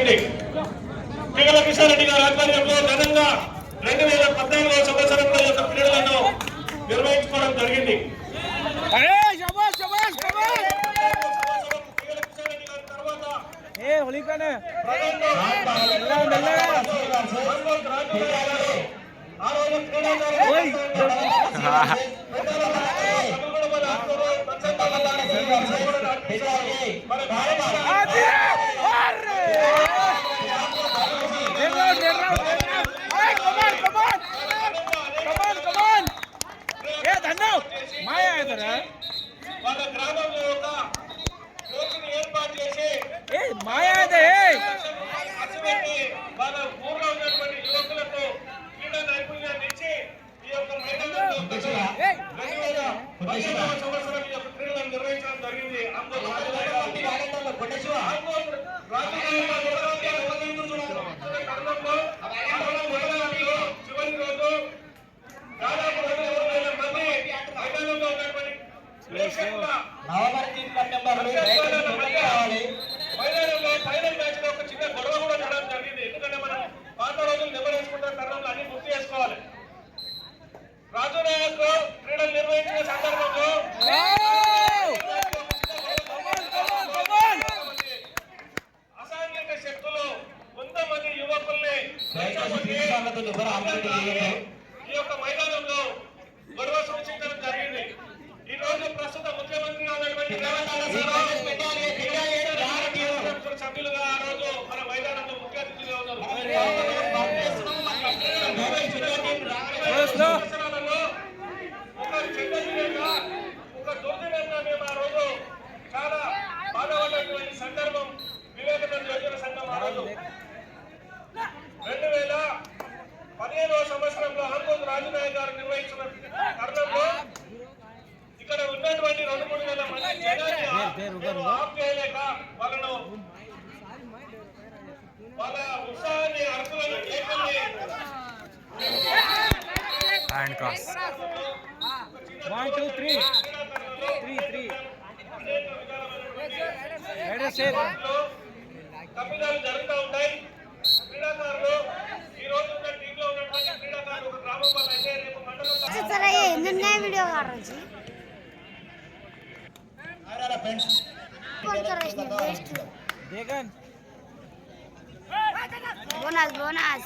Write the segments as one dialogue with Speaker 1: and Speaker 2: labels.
Speaker 1: జరిగింది. పిగల కిషన్ రెడ్డి గారి ఆధ్వర్యంలో ఘనంగా 2014 సంవత్సరంలో యొక్క క్రీడలను నిర్వహించుకోవడం జరిగింది. వాళ్ళ గ్రామంలో ఒక యోగిని ఏర్పాటు చేసి వాళ్ళ ఊర్లో ఉన్నటువంటి యువకులకు క్రీడా నైపుణ్యాన్ని ఇచ్చి ఈ యొక్క మైదానంలో 2015వ సంవత్సరం ఈ యొక్క క్రీడలను నిర్వహించడం జరిగింది. చివరి రోజు దాదాపు 2,000 మంది మైదానంలో ఉన్నటువంటి మైదానంలో ఫైనల్ మ్యాచ్ లో ఒక చిన్న గొడవ కూడా జరగడం జరిగింది. ఎందుకంటే మనం పాత రోజులు నిర్వహించుకుంటున్న తరుణంలో అన్ని గుర్తు చేసుకోవాలి. రాజు నాయక్ క్రీడలు నిర్వహించిన సందర్భంలో అసాంఘిక శక్తులు కొంతమంది యువకుల్ని ఈ యొక్క మైదానంలో గొడవ సూచించడం జరిగింది. ఈ రోజు ప్రస్తుత ముఖ్యమంత్రి ఉన్నటువంటి సభ్యులుగా ఆ రోజు మన మైదానంలో ముఖ్య అతిథిగా ఉన్నారు. ఒక చెడ్డ విధంగా ఒక దుర్దినంగా మేము ఆ రోజు చాలా బాధపడినటువంటి సందర్భం వివేకానంద యోజన సంఘం ఆ రోజు 2015వ సంవత్సరంలో హనుమంతు రాజునాయక్ గారు నిర్వహించిన తరుణంలో ఇక్కడ ఉన్నటువంటి 2-3 వేల మంది జనాన్ని ఆఫ్ చేయలేక వాళ్ళ ఉత్సాహాన్ని అర్థులను కేకల్ని తప్పిదాలు జరుగుతూ ఉంటాయి. క్రీడాకారులు ఈ రోజు ఉన్న టీంలో ఉన్నటువంటి క్రీడాకారులు ఒక గ్రామం వల్ల అయితే రేపు మండలం
Speaker 2: बोनस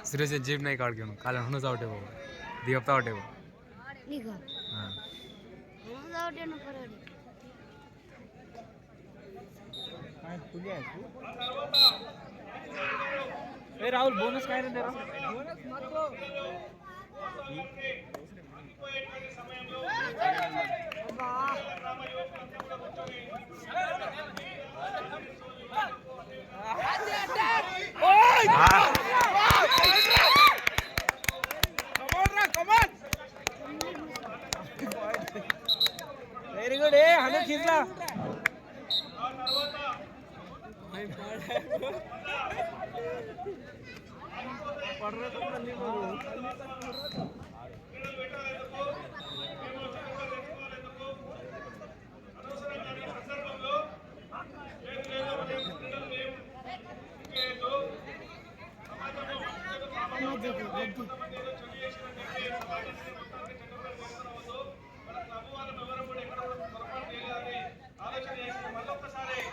Speaker 3: सिर्फ जीप नहीं काट के काल हनु जावटे वो दिवता वटे वो
Speaker 2: निको हां हनु जावटे न परोडी काय पुलिया ए राहुल बोनस काय रे तेरा बोनस मत को वेरी गुड ए हनु खींचला पढ़ रहे तो नहीं बोलो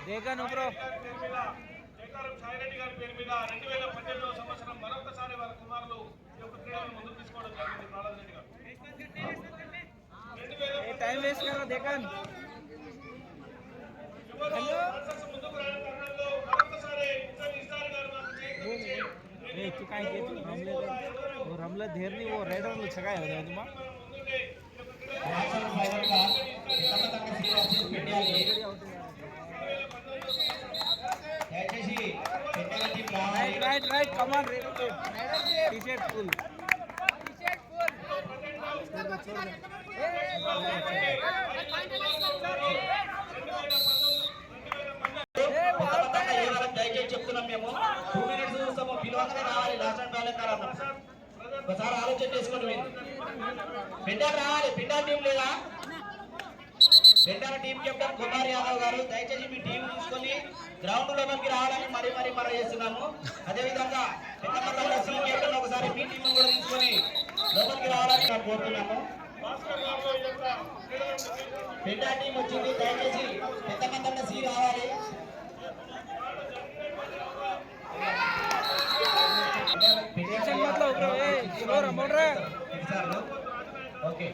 Speaker 2: देखा ब्रो
Speaker 1: సాయిరెడ్డి గారి పేరు మీద 2018వ సంవత్సరం మరొకసారి వాళ్ళ కుమారులు ఈ యొక్క క్రీడలను ముందుకు తీసుకోవడం జరిగింది. ప్రహ్లాద్ రెడ్డి గారు
Speaker 2: टाइम वेस्ट कर रहा देखा
Speaker 1: ముందుకు రావడం తరుణంలో మరొకసారి ఇస్తారు గారు మాకు
Speaker 2: ए तू काय के तू रमले धेर नहीं वो रेडर लो छगाय हो तुम right come on T shirt full
Speaker 4: లెక్కలు అన్నాం. ఒకసారి ఆలోచన చేసుకోండి. మీరు పెండారు రావాలి. పెండారు టీం లేదా? పెండారు టీం కెప్టెన్ కుమార్ యాదవ్ గారు దయచేసి మీ టీం తీసుకొని గ్రౌండ్ లోకి రావాలని మరీ చేస్తున్నాము. అదేవిధంగా పెద్దమందల సి కెప్టెన్ ఒకసారి మీ టీం కూడా తీసుకొని లోపలికి రావాలని మేము కోరుతున్నాము. పెండా టీం వచ్చింది. దయచేసి పెద్దమందల సి రావాలి. ఓకే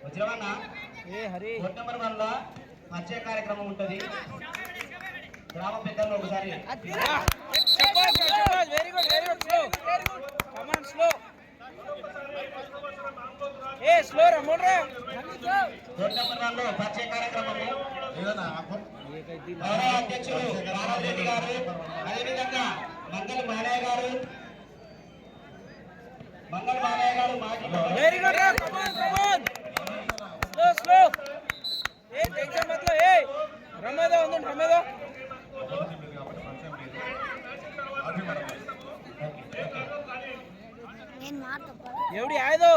Speaker 4: వచ్చినవన్నా కోర్టు నెంబర్ 1 లో పరిచయ కార్యక్రమం ఉంటుంది. గ్రామ పెద్దలు ఒకసారి
Speaker 2: very good command slow slow రమోడ్రా.
Speaker 4: కోర్టు నెంబర్ 1 లో పరిచయ కార్యక్రమము గౌరవ అధ్యక్షులు రామరెడ్డి రెడ్డి గారు, అదేవిధంగా మంగళ మాలయ్య గారు
Speaker 2: very good come on slow tension మత్ లో రమేదో ఉందండి రమేదో ఎవడి ఆయ్దో